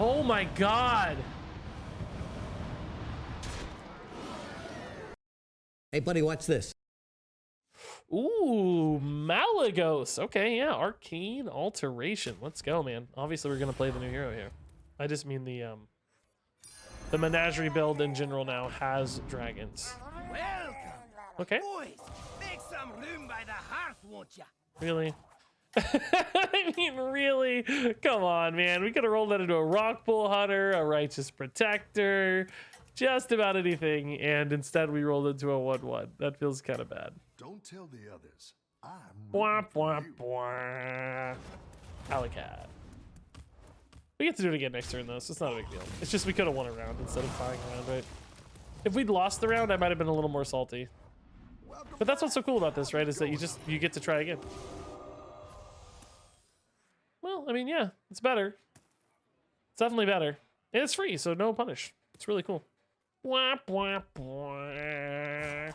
Oh my god. Hey, buddy, watch this. Ooh, MALYGOS'S. Okay, yeah, Arcane Alteration. Let's go, man. Obviously, we're gonna play the new hero here. I just mean the menagerie build in general now has dragons. Welcome. Okay. Boys, make some room by the hearth, won't ya? Really? I mean, really? Come on, man. We could have rolled that into a rock pool hunter, a righteous protector, just about anything, and instead we rolled into a 1/1. That feels kind of bad. Don't tell the others. I'm Bwah, bwah, bwah. Alley-cat. We get to do it again next turn, though, so it's not a big deal. It's just we could have won a round instead of flying around, right? If we'd lost the round, I might have been a little more salty. But that's what's so cool about this, right? Is that you get to try again. Well, I mean, yeah, it's better. It's definitely better. And it's free, so no punish. It's really cool. Bwah, bwah, bwah.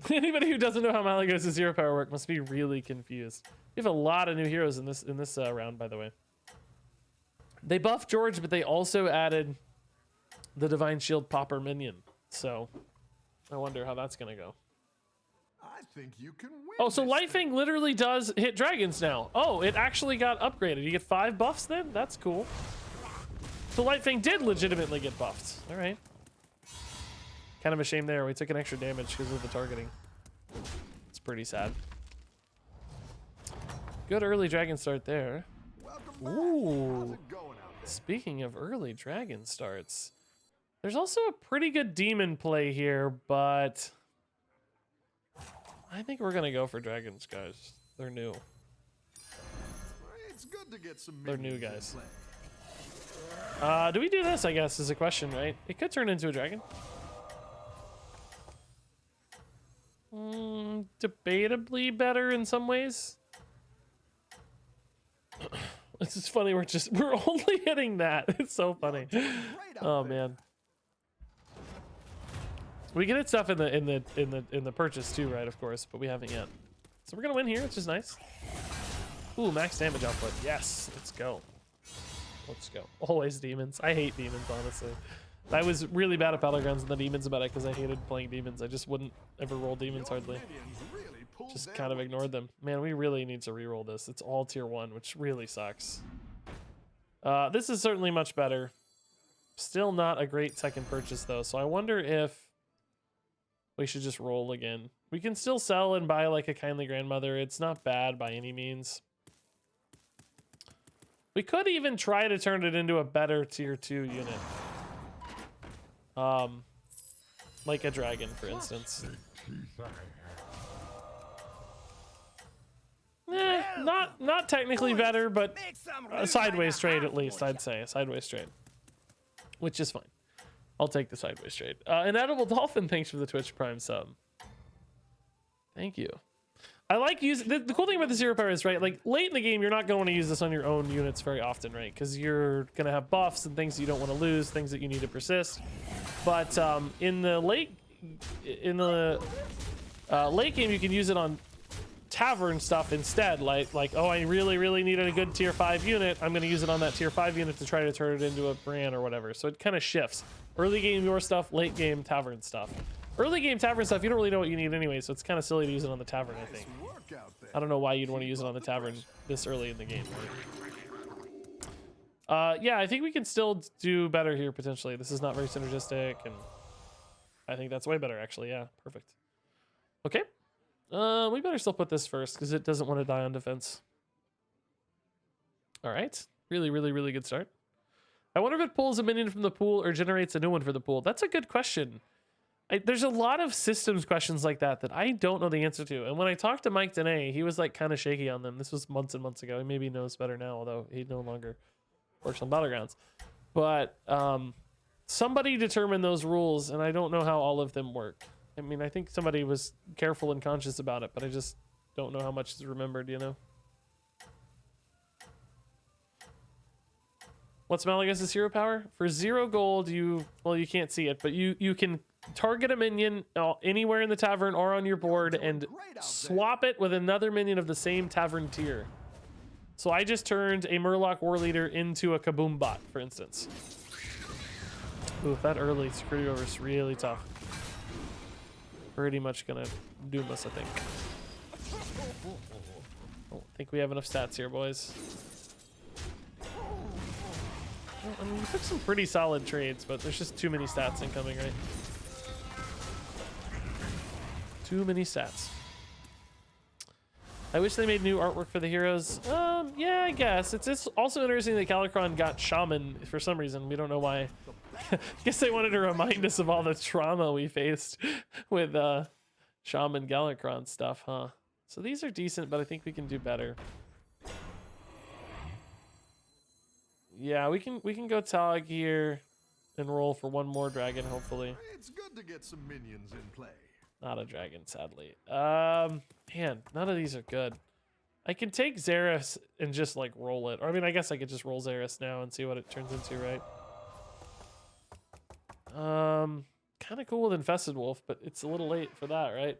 Anybody who doesn't know how MALYGOS'S hero power work must be really confused. We have a lot of new heroes in this round, by the way. They buffed George, but they also added the Divine Shield Popper minion. So I wonder how that's gonna go. I think you can win. Oh, so Lightfang literally does hit dragons now. Oh, it actually got upgraded. You get 5 buffs then? That's cool. So Lightfang did legitimately get buffed. All right. Kind of a shame there. We took an extra damage because of the targeting. It's pretty sad. Good early dragon start there. Ooh. Speaking of early dragon starts, there's also a pretty good demon play here, but I think we're gonna go for dragons, guys. They're new. It's good to get some. They're new, guys. Do we do this? I guess is a question, right? It could turn into a dragon. Debatably better in some ways. It's just funny. We're only hitting that. It's so funny. Oh man. We can hit stuff in the purchase too, right? Of course, but we haven't yet. So we're gonna win here, which is nice. Ooh, max damage output. Yes, let's go. Let's go. Always demons. I hate demons, honestly. I was really bad at Battlegrounds and the demons about it because I hated playing demons. I just wouldn't ever roll demons hardly. Just kind of ignored them. Man, we really need to re-roll this. It's all tier 1, which really sucks. This is certainly much better. Still not a great second purchase though, so I wonder if we should just roll again. We can still sell and buy like a kindly grandmother. It's not bad by any means. We could even try to turn it into a better tier 2 unit. Like a dragon, for instance. Not technically better, but a sideways trade at least, I'd say. A sideways trade. Which is fine. I'll take the sideways trade. An edible dolphin, thanks for the Twitch Prime sub. Thank you. I like using the cool thing about the zero power is, right, like late in the game you're not going to use this on your own units very often, right? Because you're gonna have buffs and things you don't want to lose, things that you need to persist. But in the late game you can use it on tavern stuff instead. Like oh, I really needed a good tier 5 unit. I'm gonna use it on that tier 5 unit to try to turn it into a brand or whatever. So it kind of shifts. Early game your stuff, late game tavern stuff. Early game tavern stuff, you don't really know what you need anyway, so it's kind of silly to use it on the tavern, I think. I don't know why you'd want to use it on the tavern this early in the game. Right? Yeah, I think we can still do better here, potentially. This is not very synergistic, and I think that's way better, actually. Yeah, perfect. Okay. We better still put this first, because it doesn't want to die on defense. All right. Really good start. I wonder if it pulls a minion from the pool or generates a new one for the pool. That's a good question. There's a lot of systems questions like that I don't know the answer to. And when I talked to Mike Dene, he was like kind of shaky on them. This was months and months ago. He maybe knows better now, although he no longer works on Battlegrounds. But somebody determined those rules, and I don't know how all of them work. I mean, I think somebody was careful and conscious about it, but I just don't know how much is remembered, you know? What's MALYGOS'S hero power? For 0 gold, you can't see it, but you can target a minion anywhere in the tavern or on your board and swap it with another minion of the same tavern tier. So I just turned a Murloc War Leader into a Kaboom bot, for instance. Ooh, that early security over is really tough. Pretty much gonna doom us, I think. I don't think we have enough stats here, boys. Well, I mean, we took some pretty solid trades, but there's just too many stats incoming, right? Too many stats. I wish they made new artwork for the heroes. Yeah, I guess. It's also interesting that Galakrond got Shaman for some reason. We don't know why. I guess they wanted to remind us of all the trauma we faced with Shaman Galakrond stuff, huh? So these are decent, but I think we can do better. Yeah, we can go Tog here and roll for one more dragon, hopefully. It's good to get some minions in play. Not a dragon, sadly. Man, none of these are good. I can take Xeris and just like roll it. Or I mean, I guess I could just roll Xeris now and see what it turns into, right? Kind of cool with Infested Wolf, but it's a little late for that, right?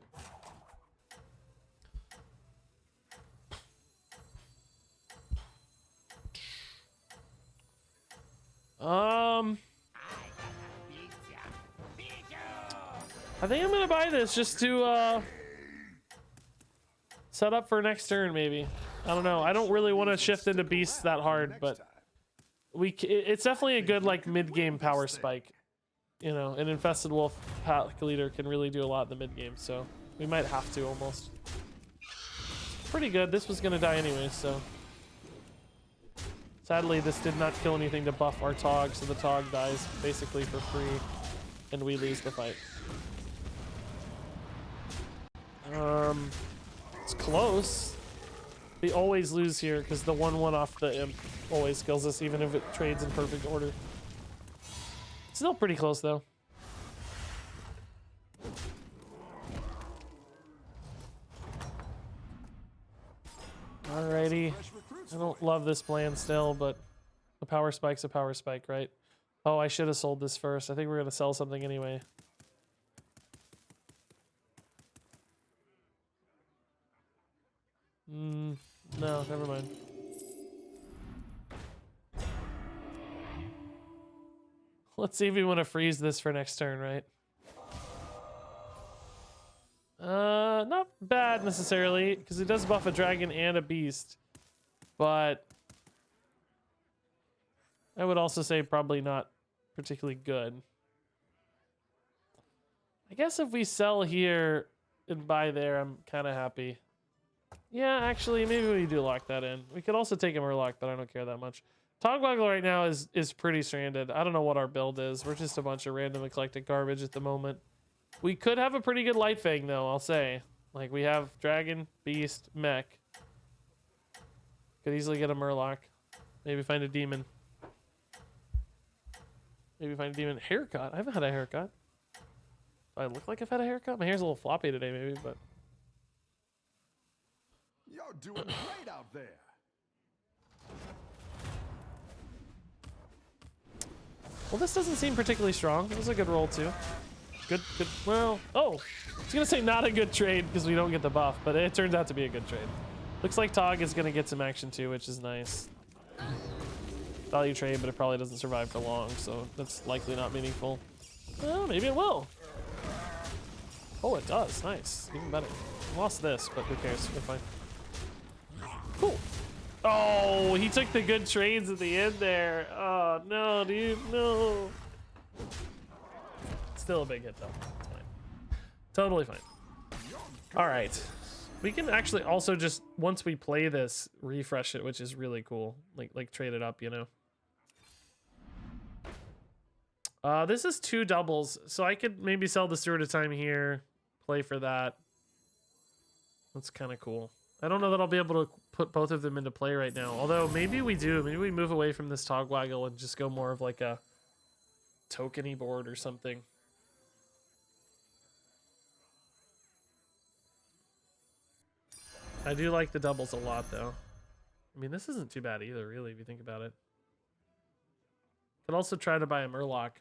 I think I'm gonna buy this just to set up for next turn, maybe. I don't know. I don't really want to shift into beasts that hard, but it's definitely a good like mid-game power spike. You know, an Infested Wolf pack leader can really do a lot in the mid-game, so we might have to almost. Pretty good. This was gonna die anyway, so. Sadly, this did not kill anything to buff our Tog, so the Tog dies basically for free, and we lose the fight. It's close. We always lose here because the 1/1 off the imp always kills us, even if it trades in perfect order. Still pretty close though. Alrighty. I don't love this plan still, but a power spike's a power spike, right? Oh, I should have sold this first. I think we're gonna sell something anyway. No, never mind. Let's see if we want to freeze this for next turn, right? Not bad necessarily, because it does buff a dragon and a beast. But I would also say probably not particularly good. I guess if we sell here and buy there, I'm kind of happy. Yeah, actually, maybe we do lock that in. We could also take a Murloc, but I don't care that much. Togwaggle right now is pretty stranded. I don't know what our build is. We're just a bunch of random eclectic garbage at the moment. We could have a pretty good Light Fang, though, I'll say. Like, we have Dragon, Beast, Mech. Could easily get a Murloc. Maybe find a Demon. Maybe find a Demon. Haircut? I haven't had a haircut. I look like I've had a haircut? My hair's a little floppy today, maybe, but... You're doing great out there. Well, this doesn't seem particularly strong. It was a good roll, too. Good. Well, oh! I was gonna say not a good trade because we don't get the buff, but it turns out to be a good trade. Looks like Tog is gonna get some action, too, which is nice. Value trade, but it probably doesn't survive for long, so that's likely not meaningful. Well, maybe it will. Oh, it does. Nice. Even better. Lost this, but who cares? We're fine. Cool. Oh, he took the good trades at the end there. Oh, no, dude. No. Still a big hit, though. It's fine. Totally fine. All right. We can actually also just, once we play this, refresh it, which is really cool. Like trade it up, you know? This is 2 doubles, so I could maybe sell the Steward of Time here, play for that. That's kind of cool. I don't know that I'll be able to put both of them into play right now. Although maybe we do. Maybe we move away from this Togwaggle and just go more of like a tokeny board or something. I do like the doubles a lot, though. I mean, this isn't too bad either, really, if you think about it. Could also try to buy a Murloc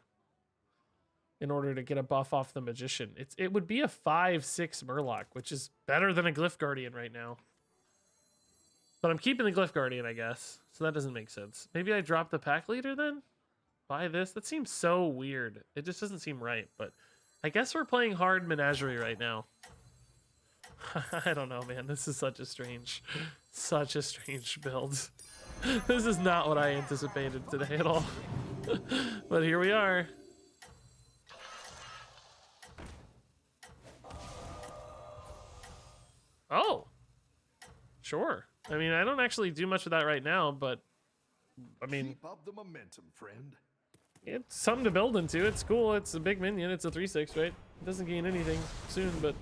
in order to get a buff off the Magician. It would be a 5/6 Murloc, which is better than a Glyph Guardian right now. But I'm keeping the Glyph Guardian, I guess. So that doesn't make sense. Maybe I drop the pack leader then? Buy this? That seems so weird. It just doesn't seem right, but I guess we're playing hard Menagerie right now. I don't know, man. This is such a strange build. This is not what I anticipated today at all. But here we are. Oh, sure. I mean, I don't actually do much with that right now, but I mean, Keep up the momentum, friend. it's something to build into. It's cool. It's a big minion. It's a 3/6, right? It doesn't gain anything soon, but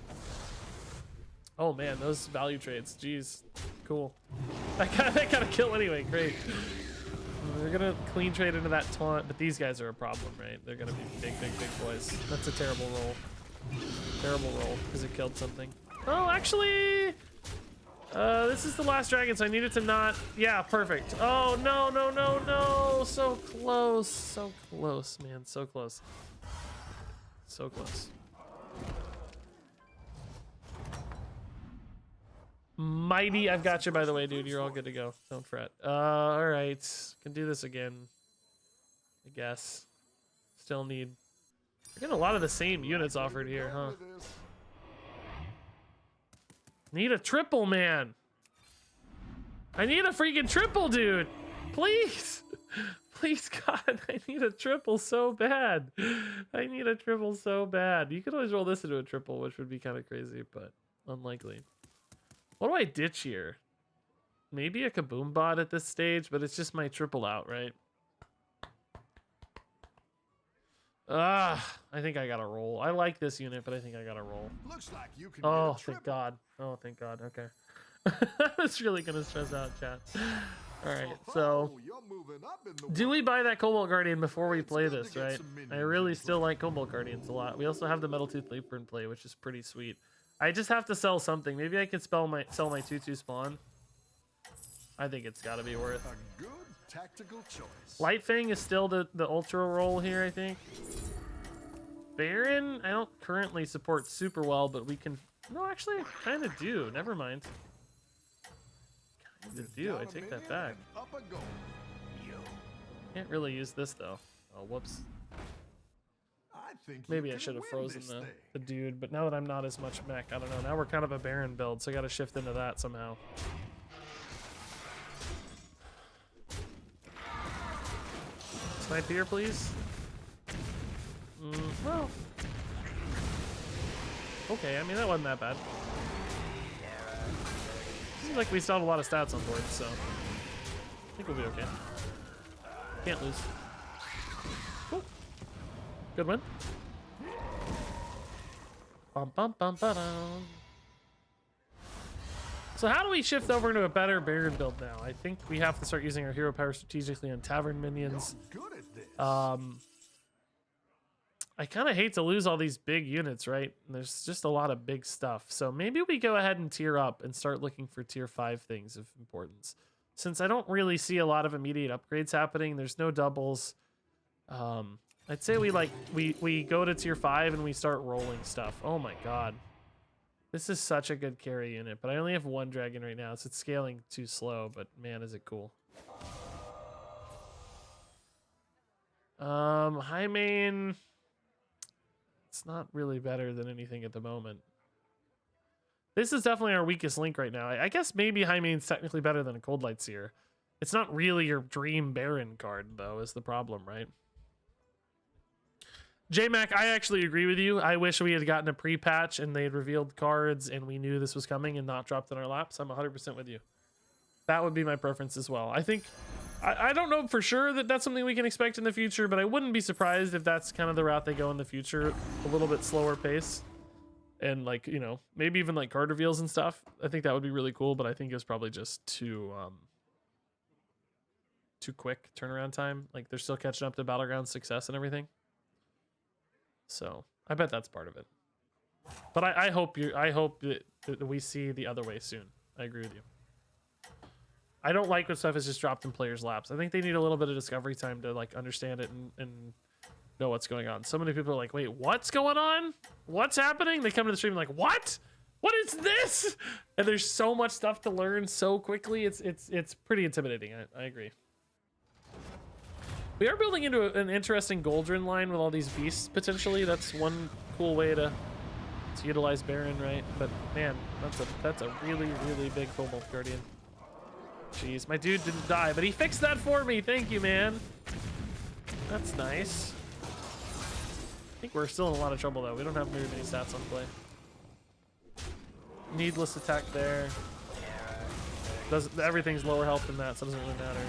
oh man, those value trades. Jeez, cool. That got a kill anyway. Great. We're gonna clean trade into that taunt, but these guys are a problem, right? They're gonna be big boys. That's a terrible roll. Terrible roll because it killed something. Oh, actually, this is the last dragon, so I need it to not. Yeah, perfect. Oh no, no, no, no! So close, man. So close. So close. Mighty, I've got you, by the way, dude. You're all good to go. Don't fret. All right, can do this again. I guess. Still need. We're getting a lot of the same units offered here, huh? Need a triple, man. I need a freaking triple, dude. Please. Please, God, I need a triple so bad. I need a triple so bad. You could always roll this into a triple, which would be kind of crazy, but unlikely. What do I ditch here? Maybe a Kaboom bot at this stage, but it's just my triple out, right? I think I gotta roll. I like this unit, but I think I gotta roll. Looks like you can Oh, get a thank triple. God. Oh, thank God. Okay. I was really gonna stress out, chat. All right, so Oh, you're moving up in the do we buy that Cobalt Guardian before we It's play good to this, get right? some minions I really in still like Cobalt Guardians a lot. We also have the Metal Tooth Leaper in play, which is pretty sweet. I just have to sell something. Maybe I could sell my 2/2 spawn. I think it's got to be worth. A good tactical choice. Light Fang is still the ultra roll here, I think. Baron, I don't currently support super well, but we can. No, actually, I kind of do. Never mind. Kind of do. Down I a take that minion back. and up a goal. Can't really use this though. Oh, whoops. I think you Maybe I can should have win frozen this the thing. dude, but now that I'm not as much mech, I don't know. Now we're kind of a Baron build, so I got to shift into that somehow. Snipe here, please. Well. Okay, I mean, that wasn't that bad. Seems like we still have a lot of stats on board, so I think we'll be okay. Can't lose. Cool. Good win. Bum, bum, bum, ba-dum. So how do we shift over into a better Baron build now? I think we have to start using our hero power strategically on tavern minions. You're good at this. I kind of hate to lose all these big units, right? There's just a lot of big stuff. So maybe we go ahead and tier up and start looking for tier 5 things of importance. Since I don't really see a lot of immediate upgrades happening, there's no doubles. I'd say we go to tier 5 and we start rolling stuff. Oh my God. This is such a good carry unit, but I only have 1 dragon right now, so it's scaling too slow, but man, is it cool. High main. It's not really better than anything at the moment. This is definitely our weakest link right now. I guess maybe high main's technically better than a Cold Light Seer. It's not really your dream Baron card, though, is the problem, right? J-Mac, I actually agree with you. I wish we had gotten a pre-patch and they had revealed cards and we knew this was coming and not dropped in our laps. I'm 100% with you. That would be my preference as well. I think, I don't know for sure that that's something we can expect in the future, but I wouldn't be surprised if that's kind of the route they go in the future. A little bit slower pace. And like, you know, maybe even like card reveals and stuff. I think that would be really cool, but I think it was probably just too quick turnaround time. Like they're still catching up to Battlegrounds success and everything. So I bet that's part of it. But I hope that we see the other way soon. I agree with you. I don't like when stuff is just dropped in players' laps. I think they need a little bit of discovery time to like understand it and know what's going on. So many people are like, wait, what's going on? What's happening? They come to the stream like, what? What is this? And there's so much stuff to learn so quickly. It's pretty intimidating. I agree. We are building into an interesting Goldrin line with all these beasts potentially. That's one cool way to utilize Baron, right? But man, that's a really big Cobalt Guardian. Jeez, my dude didn't die, but he fixed that for me. Thank you, man. That's nice. I think we're still in a lot of trouble though. We don't have very many stats on play. Needless attack there. Everything's lower health than that, so it doesn't really matter.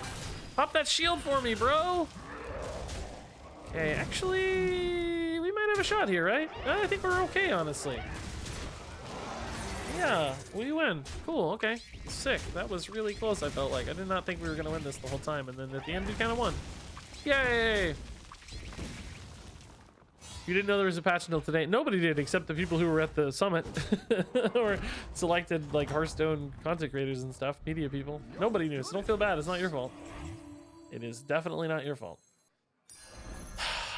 Pop that shield for me, bro. Okay, actually, we might have a shot here, right? I think we're okay, honestly. Yeah, we win. Cool, okay. Sick. That was really close, I felt like. I did not think we were going to win this the whole time, and then at the end, we kind of won. Yay! You didn't know there was a patch until today. Nobody did, except the people who were at the summit or selected like Hearthstone content creators and stuff, media people. Nobody knew, so don't feel bad. It's not your fault. It is definitely not your fault.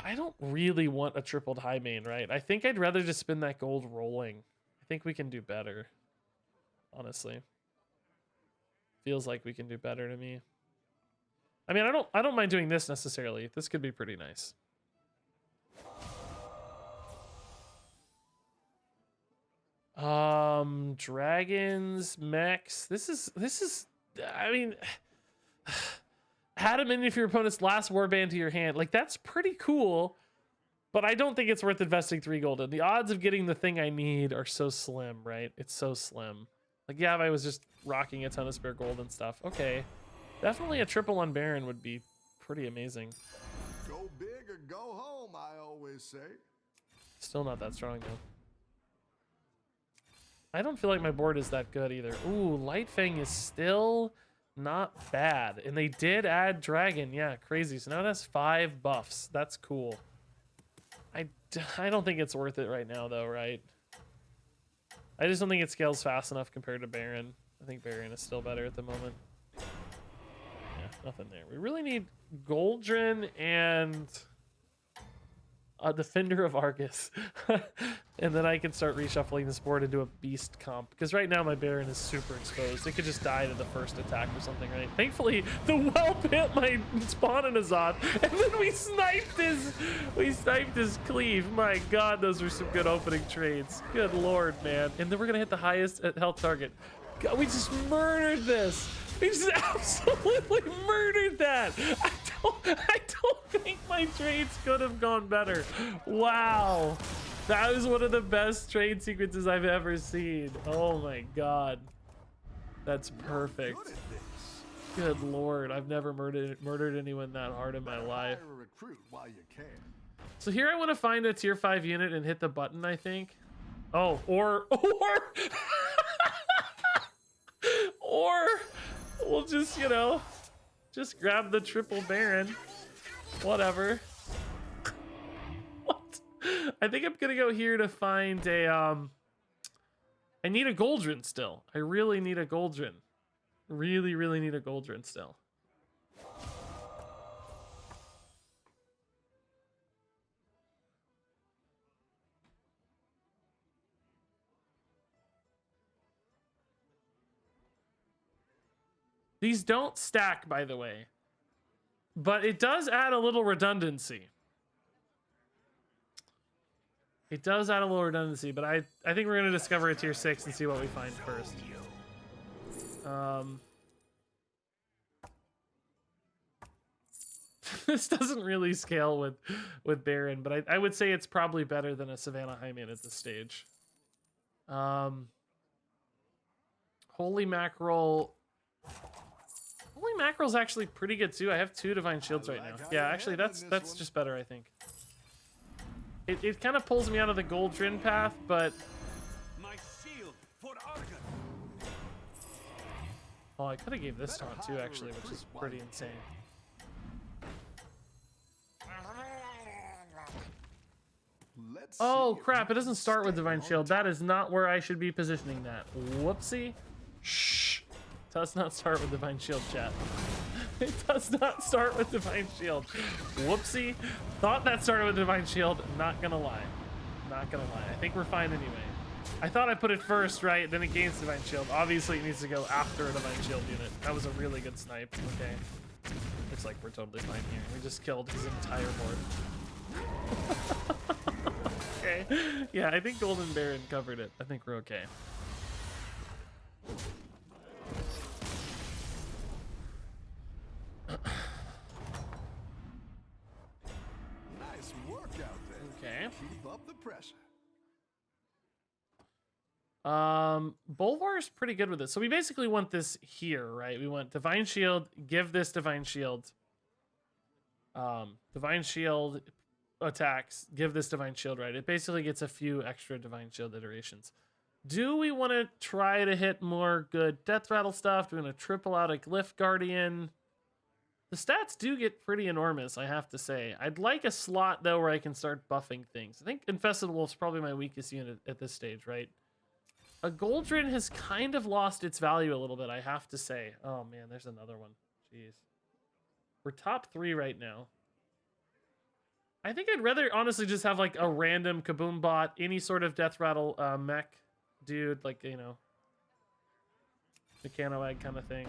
I don't really want a tripled high main, right? I think I'd rather just spin that gold rolling. I think we can do better, honestly. Feels like we can do better to me. I mean, I don't mind doing this necessarily. This could be pretty nice. Dragons, mechs. This is I mean, add them in if your opponent's last warband to your hand. Like, that's pretty cool, but I don't think it's worth investing 3 gold in. The odds of getting the thing I need are so slim, right? It's so slim. Like, yeah, if I was just rocking a ton of spare gold and stuff. Okay. Definitely a triple on Baron would be pretty amazing. Go big or go home, I always say. Still not that strong, though. I don't feel like my board is that good either. Ooh, Lightfang is still not bad. And they did add Dragon. Yeah, crazy. So now it has 5 buffs. That's cool. I don't think it's worth it right now, though, right? I just don't think it scales fast enough compared to Baron. I think Baron is still better at the moment. Yeah, nothing there. We really need Goldrin and a Defender of Argus. And then I can start reshuffling this board into a beast comp. Because right now my Baron is super exposed. It could just die to the first attack or something, right? Thankfully, the whelp hit my spawn in Azad. And then we sniped his cleave. My god, those were some good opening trades. Good lord, man. And then we're gonna hit the highest health target. God, we just murdered this. We just absolutely murdered that. I don't think my trades could have gone better. Wow. That was one of the best trade sequences I've ever seen. Oh my god. That's perfect. Good lord. I've never murdered anyone that hard in my life. So here I want to find a tier 5 unit and hit the button, I think. Oh, or or we'll just, you know, just grab the triple Baron. Whatever. What? I think I'm gonna go here to find a I need a Goldrin still. I really need a Goldrin. Really need a Goldrin still. These don't stack, by the way, but it does add a little redundancy. It does add a little redundancy, but I think we're going to discover a tier 6 and see what we find first. This doesn't really scale with Baron, but I would say it's probably better than a Savannah Highman at this stage. Holy Mackerel. Holy Mackerel's actually pretty good too. I have 2 Divine Shields right now. Yeah, actually that's just better, I think. It kind of pulls me out of the Goldrin path, but My shield for Argus. oh, I could have gave this taunt too, actually, which is pretty insane. Oh crap! It doesn't start with Divine Shield. That is not where I should be positioning that. Whoopsie. Shh. Does not start with Divine Shield, chat. It does not start with Divine Shield. Whoopsie. Thought that started with Divine Shield. Not gonna lie. Not gonna lie. I think we're fine anyway. I thought I put it first, right? Then it gains Divine Shield. Obviously, it needs to go after a Divine Shield unit. That was a really good snipe. Okay. Looks like we're totally fine here. We just killed his entire board. Okay. Yeah, I think Golden Baron covered it. I think we're okay. Nice work out there. Okay. Keep up the pressure. Bolvar's pretty good with it. So we basically want this here, right? We want Divine Shield, give this Divine Shield. Divine Shield attacks, give this Divine Shield, right? It basically gets a few extra Divine Shield iterations. Do we want to try to hit more good Death Rattle stuff? Do we want to triple out a Glyph Guardian? The stats do get pretty enormous, I have to say. I'd like a slot, though, where I can start buffing things. I think Infested Wolf's probably my weakest unit at this stage, right? A Goldrin has kind of lost its value a little bit, I have to say. Oh, man, there's another one. Jeez. We're top 3 right now. I think I'd rather honestly just have like a random Kaboom bot, any sort of Death Rattle mech dude, like, you know, Mechano Egg kind of thing.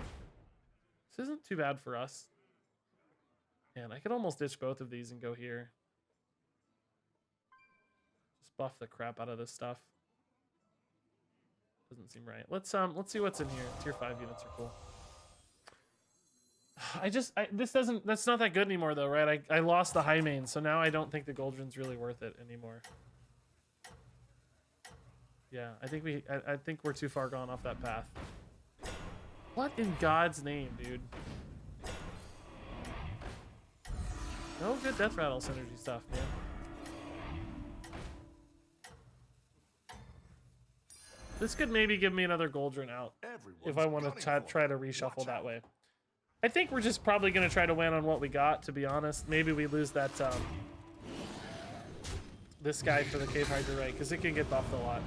This isn't too bad for us. Man, I could almost ditch both of these and go here. Just buff the crap out of this stuff. Doesn't seem right. Let's see what's in here. Tier 5 units are cool. That's not that good anymore though, right? I lost the high main, so now I don't think the Goldrin's really worth it anymore. Yeah, I think we're too far gone off that path. What in God's name, dude? No good Death Rattle synergy stuff, man. This could maybe give me another Goldrin out if I want to try to reshuffle that way. I think we're just probably going to try to win on what we got, to be honest. Maybe we lose that this guy for the Cave Hydra, right? Because it can get buffed a lot.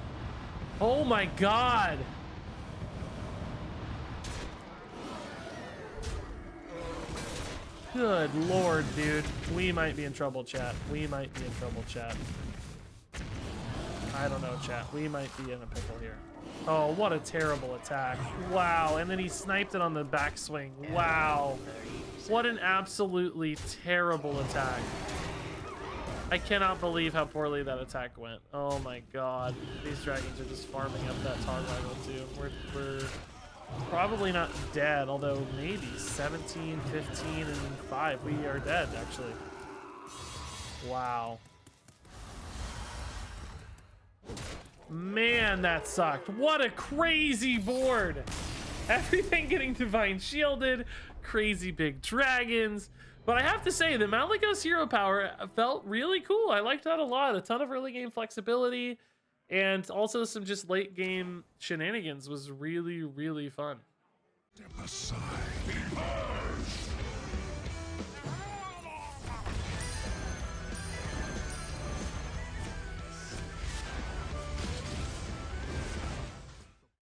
Oh my God! Good Lord, dude. We might be in trouble, chat. We might be in trouble, chat. I don't know, chat. We might be in a pickle here. Oh, what a terrible attack. Wow, and then he sniped it on the backswing. Wow. What an absolutely terrible attack. I cannot believe how poorly that attack went. Oh my God. These dragons are just farming up that tar rival too. We're probably not dead, although maybe 17, 15, and 5. We are dead, actually. Wow. Man, that sucked. What a crazy board. Everything getting Divine Shielded, crazy big dragons. But I have to say, the MALYGOS'S hero power felt really cool. I liked that a lot. A ton of early game flexibility, and also some just late game shenanigans was really, really fun. Step aside.